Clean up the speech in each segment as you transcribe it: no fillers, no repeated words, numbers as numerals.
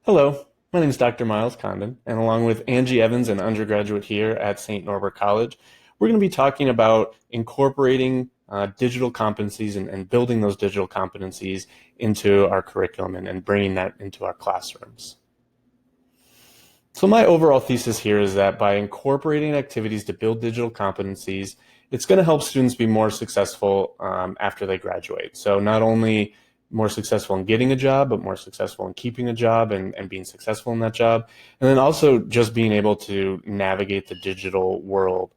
Hello, my name is Dr. Miles Condon, and along with Angie Evans, an undergraduate here at St. Norbert College, we're going to be talking about incorporating digital competencies and building those digital competencies into our curriculum and bringing that into our classrooms. So my overall thesis here is that by incorporating activities to build digital competencies, it's going to help students be more successful after they graduate. So not only more successful in getting a job, but more successful in keeping a job and being successful in that job. And then also just being able to navigate the digital world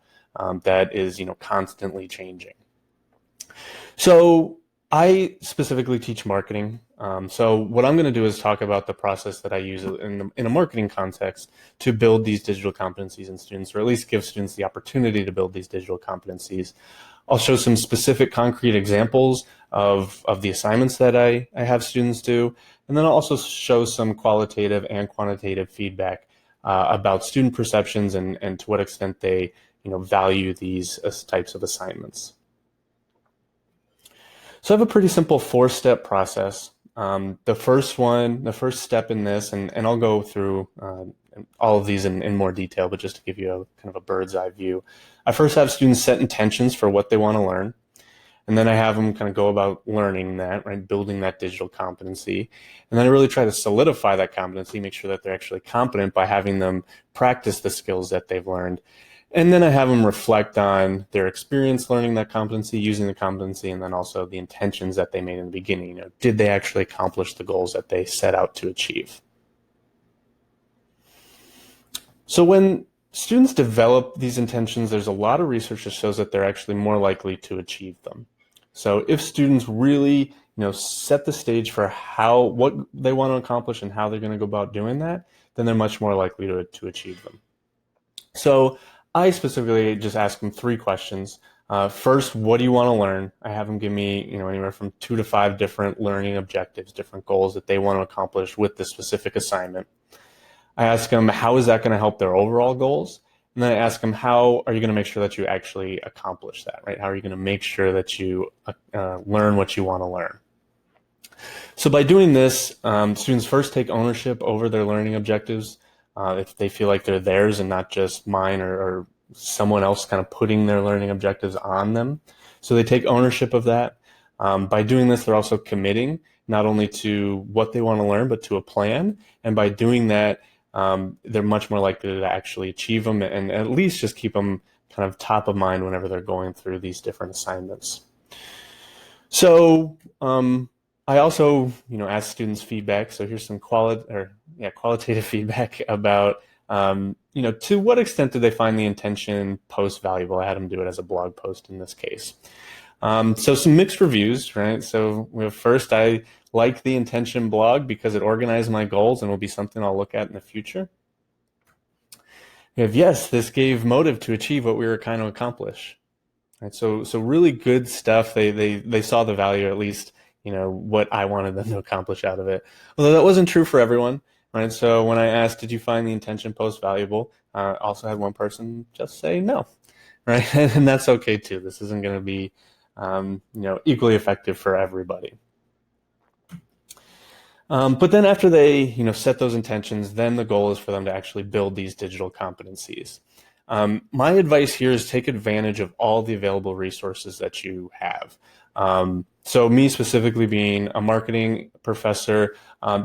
that is, constantly changing. So I specifically teach marketing. So what I'm going to do is talk about the process that I use in a marketing context to build these digital competencies in students, or at least give students the opportunity to build these digital competencies. I'll show some specific concrete examples of the assignments that I have students do, and then I'll also show some qualitative and quantitative feedback about student perceptions and to what extent they value these types of assignments. So I have a pretty simple 4-step process. The first step in this, and I'll go through all of these in more detail, but just to give you a kind of a bird's eye view. I first have students set intentions for what they want to learn. And then I have them kind of go about learning that, right, building that digital competency. And then I really try to solidify that competency, make sure that they're actually competent by having them practice the skills that they've learned. And then I have them reflect on their experience learning that competency, using the competency, and then also the intentions that they made in the beginning. Did they actually accomplish the goals that they set out to achieve? So when students develop these intentions, there's a lot of research that shows that they're actually more likely to achieve them. So if students really, set the stage for what they want to accomplish and how they're going to go about doing that, then they're much more likely to achieve them. So I specifically just ask them 3 questions. First, what do you want to learn? I have them give me, anywhere from 2 to 5 different learning objectives, different goals that they want to accomplish with this specific assignment. I ask them, how is that going to help their overall goals? And then I ask them, how are you going to make sure that you actually accomplish that, right? How are you going to make sure that you learn what you want to learn? So by doing this, students first take ownership over their learning objectives. If they feel like they're theirs and not just mine or someone else kind of putting their learning objectives on them. So they take ownership of that. By doing this, they're also committing not only to what they want to learn, but to a plan. And by doing that, they're much more likely to actually achieve them and at least just keep them kind of top of mind whenever they're going through these different assignments. So I also, ask students feedback. So here's some qualitative feedback about, to what extent did they find the intention post valuable? I had them do it as a blog post in this case. So some mixed reviews, right? So first, I like the intention blog because it organized my goals and will be something I'll look at in the future. We have, yes, this gave motive to achieve what we were trying to accomplish. Right? So really good stuff. They saw the value, at least, what I wanted them to accomplish out of it. Although that wasn't true for everyone, right? So when I asked, did you find the intention post valuable? I also had one person just say no, right? And that's okay too. This isn't going to be, equally effective for everybody. But then after they, set those intentions, then the goal is for them to actually build these digital competencies. My advice here is take advantage of all the available resources that you have. So me specifically being a marketing professor,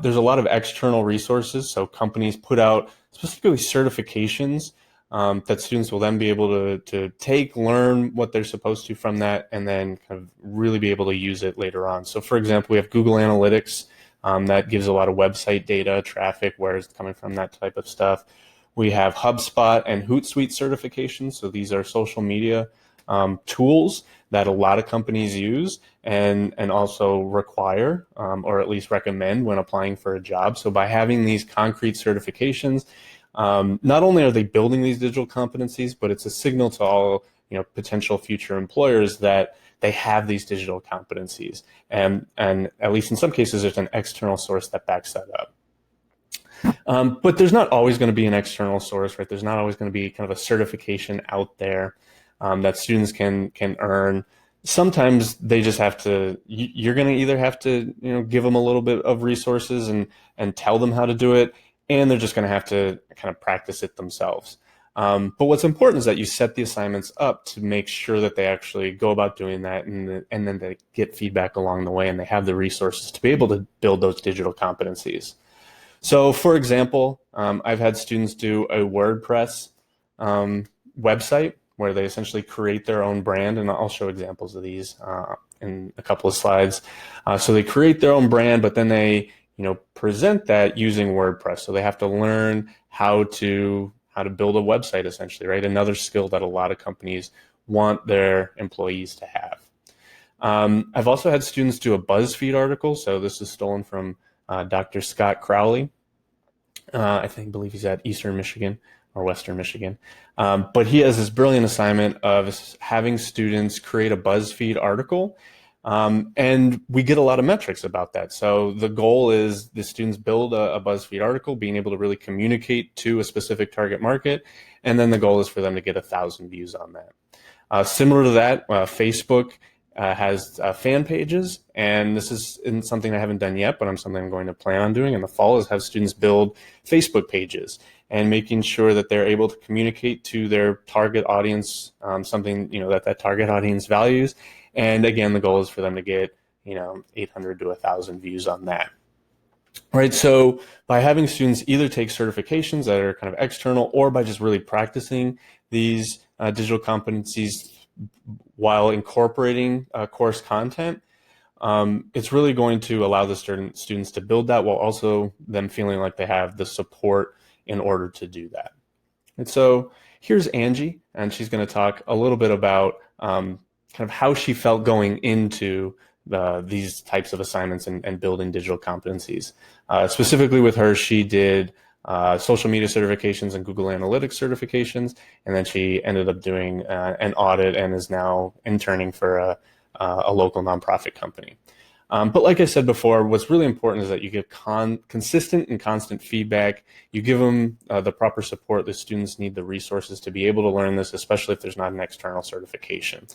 there's a lot of external resources. So companies put out specifically certifications that students will then be able to take, learn what they're supposed to from that, and then kind of really be able to use it later on. So for example, we have Google Analytics that gives a lot of website data, traffic, where it's coming from, that type of stuff. We have HubSpot and Hootsuite certifications. So these are social media tools that a lot of companies use and also require or at least recommend when applying for a job. So by having these concrete certifications, not only are they building these digital competencies, but it's a signal to all potential future employers that they have these digital competencies. And at least in some cases, there's an external source that backs that up. But there's not always going to be an external source, right? There's not always going to be kind of a certification out there that students can earn. sometimes they just have to, you're going to either have to, give them a little bit of resources and tell them how to do it, and they're just going to have to kind of practice it themselves. But what's important is that you set the assignments up to make sure that they actually go about doing that, and then they get feedback along the way, and they have the resources to be able to build those digital competencies. So, for example, I've had students do a WordPress website where they essentially create their own brand, and I'll show examples of these in a couple of slides. So they create their own brand, but then they present that using WordPress. So they have to learn how to build a website, essentially, right? Another skill that a lot of companies want their employees to have. I've also had students do a BuzzFeed article. So this is stolen from Dr. Scott Crowley. I believe he's at Eastern Michigan or Western Michigan. But he has this brilliant assignment of having students create a BuzzFeed article. And we get a lot of metrics about that. So the goal is the students build a BuzzFeed article, being able to really communicate to a specific target market. And then the goal is for them to get 1,000 views on that. Similar to that, Facebook has fan pages, and this is something I haven't done yet, but something I'm going to plan on doing in the fall, is have students build Facebook pages and making sure that they're able to communicate to their target audience something that target audience values. And again, the goal is for them to get 800 to 1,000 views on that. Right, so by having students either take certifications that are kind of external, or by just really practicing these digital competencies while incorporating course content, it's really going to allow the students to build that while also them feeling like they have the support in order to do that. And so here's Angie, and she's going to talk a little bit about kind of how she felt going into these types of assignments and building digital competencies. Specifically with her, she did social media certifications and Google Analytics certifications, and then she ended up doing an audit and is now interning for a local nonprofit company. But like I said before, what's really important is that you give consistent and constant feedback. You give them the proper support. The students need the resources to be able to learn this, especially if there's not an external certification.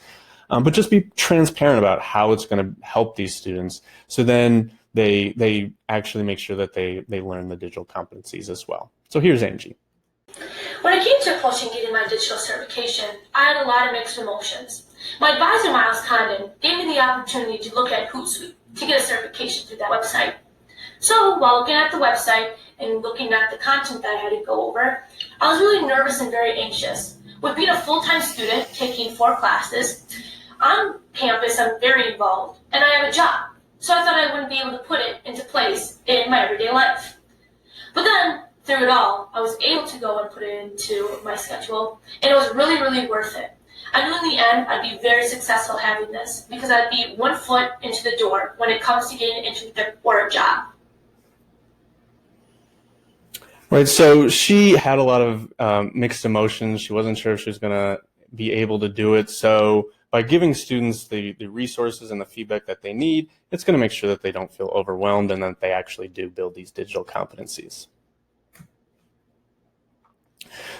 But just be transparent about how it's going to help these students, so then they actually make sure that they learn the digital competencies as well. So here's Angie. When it came to approaching getting my digital certification, I had a lot of mixed emotions. My advisor, Miles Condon, gave me the opportunity to look at Hootsuite to get a certification through that website. So while looking at the website and looking at the content that I had to go over, I was really nervous and very anxious. With being a full-time student taking 4 classes, on campus I'm very involved and I have a job. So I thought I wouldn't be able to put it into place in my everyday life. But then, through it all, I was able to go and put it into my schedule, and it was really, really worth it. I knew in the end I'd be very successful having this, because I'd be 1 foot into the door when it comes to getting into a job. Right, so she had a lot of mixed emotions. She wasn't sure if she was going to be able to do it. So by giving students the resources and the feedback that they need, it's going to make sure that they don't feel overwhelmed and that they actually do build these digital competencies.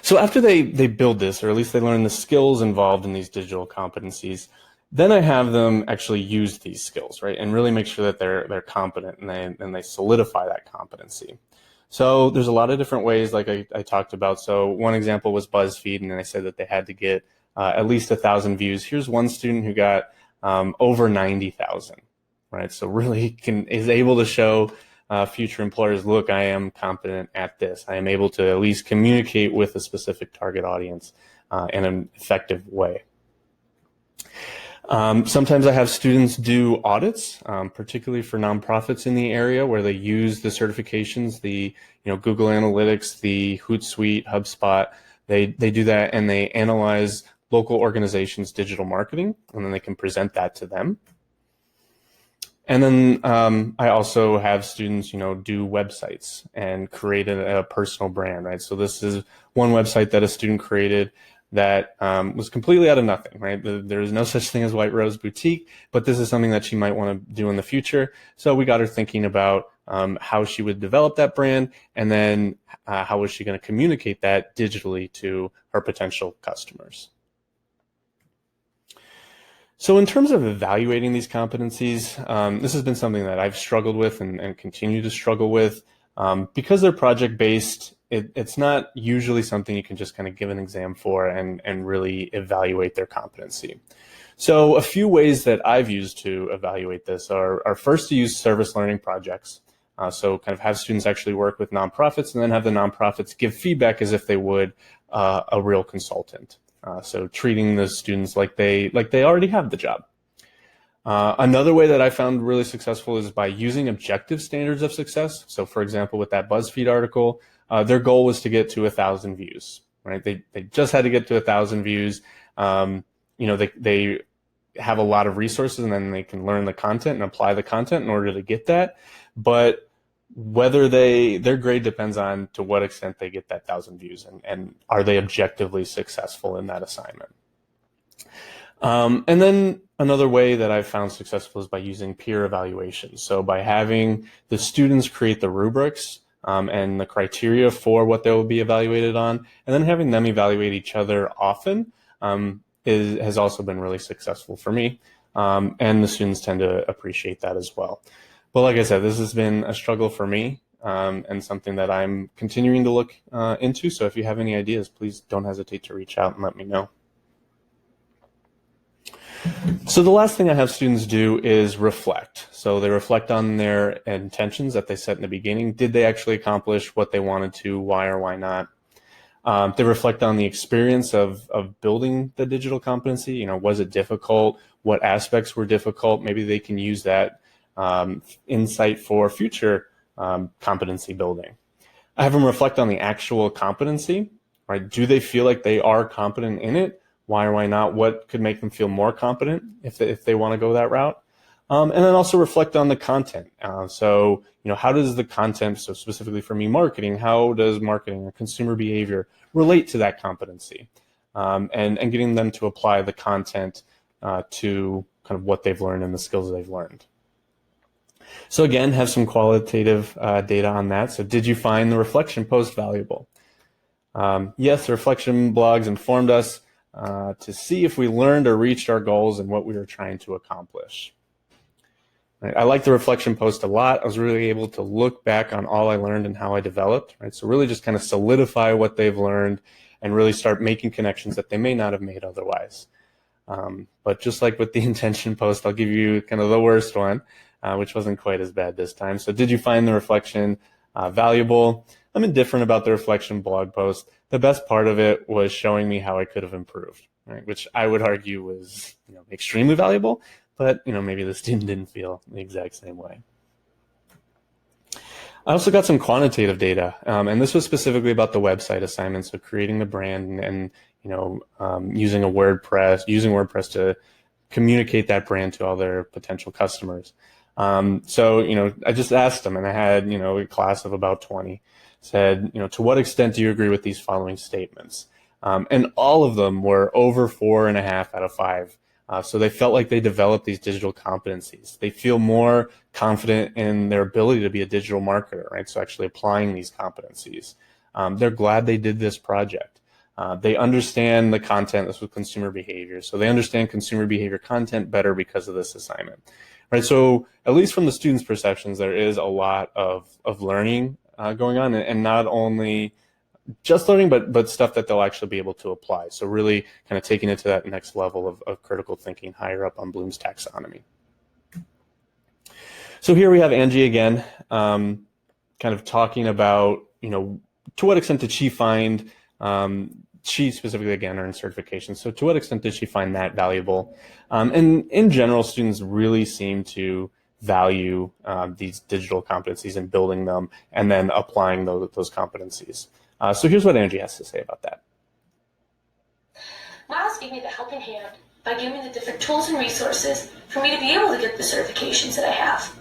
So after they build this, or at least they learn the skills involved in these digital competencies, then I have them actually use these skills, right, and really make sure that they're competent and they solidify that competency. So there's a lot of different ways, like I talked about. So one example was BuzzFeed, and I said that they had to get at least 1,000 views. Here's one student who got over 90,000, right? So really is able to show future employers, look, I am competent at this. I am able to at least communicate with a specific target audience in an effective way. Sometimes I have students do audits, particularly for nonprofits in the area where they use the certifications, the Google Analytics, the Hootsuite, HubSpot. They do that and they analyze local organizations' digital marketing, and then they can present that to them. And then I also have students, do websites and create a personal brand, right? So this is one website that a student created that was completely out of nothing, right? There is no such thing as White Rose Boutique, but this is something that she might want to do in the future. So we got her thinking about how she would develop that brand, and then how was she going to communicate that digitally to her potential customers. So in terms of evaluating these competencies, this has been something that I've struggled with and continue to struggle with. Because they're project-based, it's not usually something you can just kind of give an exam for and really evaluate their competency. So a few ways that I've used to evaluate this are first to use service learning projects. So kind of have students actually work with nonprofits and then have the nonprofits give feedback as if they would a real consultant. So treating the students like they already have the job. Another way that I found really successful is by using objective standards of success. So for example, with that BuzzFeed article, their goal was to get to 1,000 views, right? They just had to get to 1,000 views. They have a lot of resources and then they can learn the content and apply the content in order to get that. But whether their grade depends on to what extent they get that 1,000 views and are they objectively successful in that assignment. And then another way that I've found successful is by using peer evaluation. So by having the students create the rubrics and the criteria for what they will be evaluated on, and then having them evaluate each other often has also been really successful for me. And the students tend to appreciate that as well. But like I said, this has been a struggle for me and something that I'm continuing to look into. So if you have any ideas, please don't hesitate to reach out and let me know. So the last thing I have students do is reflect. So they reflect on their intentions that they set in the beginning. Did they actually accomplish what they wanted to? Why or why not? They reflect on the experience of building the digital competency. Was it difficult? What aspects were difficult? Maybe they can use that insight for future competency building. I have them reflect on the actual competency, right? Do they feel like they are competent in it? Why or why not? What could make them feel more competent if they want to go that route? And then also reflect on the content. So how does the content, so specifically for me, marketing, how does marketing or consumer behavior relate to that competency? And getting them to apply the content to kind of what they've learned and the skills they've learned. So again, have some qualitative data on that. So did you find the reflection post valuable? Yes, the reflection blogs informed us to see if we learned or reached our goals and what we were trying to accomplish. Right? I like the reflection post a lot. I was really able to look back on all I learned and how I developed. Right? So really just kind of solidify what they've learned and really start making connections that they may not have made otherwise. But just like with the intention post, I'll give you kind of the worst one, which wasn't quite as bad this time. So did you find the reflection valuable? I'm indifferent about the reflection blog post. The best part of it was showing me how I could have improved, right? Which I would argue was extremely valuable, but maybe the student didn't feel the exact same way. I also got some quantitative data, and this was specifically about the website assignments, so creating the brand and using WordPress to communicate that brand to all their potential customers. So I just asked them, and I had a class of about 20. Said, to what extent do you agree with these following statements? And all of them were over 4.5 out of 5. So they felt like they developed these digital competencies. They feel more confident in their ability to be a digital marketer, right? So actually applying these competencies. They're glad they did this project. They understand the content. This was consumer behavior. So they understand consumer behavior content better because of this assignment, right? So at least from the students' perceptions, there is a lot of learning going on, and not only just learning, but stuff that they'll actually be able to apply. So really kind of taking it to that next level of critical thinking higher up on Bloom's taxonomy. So here we have Angie again, kind of talking about, to what extent did she find, she specifically again earned certification. So to what extent did she find that valuable? And in general, students really seem to value these digital competencies and building them and then applying those competencies. So here's what Angie has to say about that. Miles gave me the helping hand by giving me the different tools and resources for me to be able to get the certifications that I have.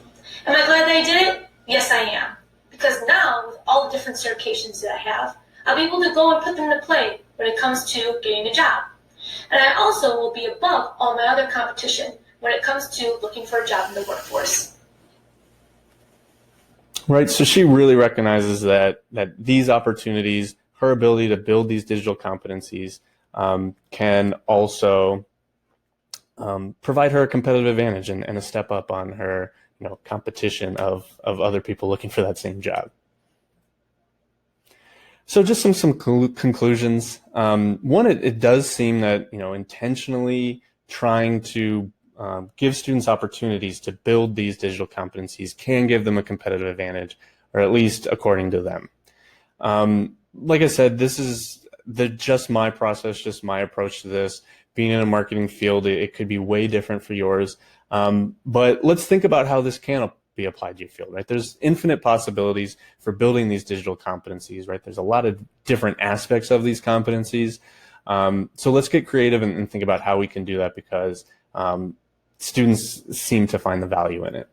Am I glad that I did it? Yes, I am. Because now, with all the different certifications that I have, I'll be able to go and put them into play when it comes to getting a job. And I also will be above all my other competition when it comes to looking for a job in the workforce. Right, so she really recognizes that these opportunities, her ability to build these digital competencies, can also provide her a competitive advantage and a step up on her competition of other people looking for that same job. So just some conclusions. One, it does seem that intentionally trying to give students opportunities to build these digital competencies can give them a competitive advantage, or at least according to them. Like I said, this is just my process, just my approach to this. Being in a marketing field, it could be way different for yours. But let's think about how this can be applied to your field, right? There's infinite possibilities for building these digital competencies, right? There's a lot of different aspects of these competencies. So let's get creative and think about how we can do that, because students seem to find the value in it.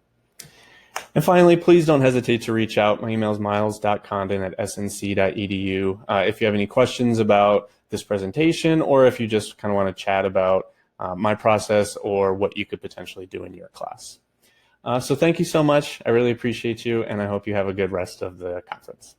And finally, please don't hesitate to reach out. My email is miles.condon@snc.edu. If you have any questions about this presentation, or if you just kind of want to chat about my process or what you could potentially do in your class. So thank you so much. I really appreciate you, and I hope you have a good rest of the conference.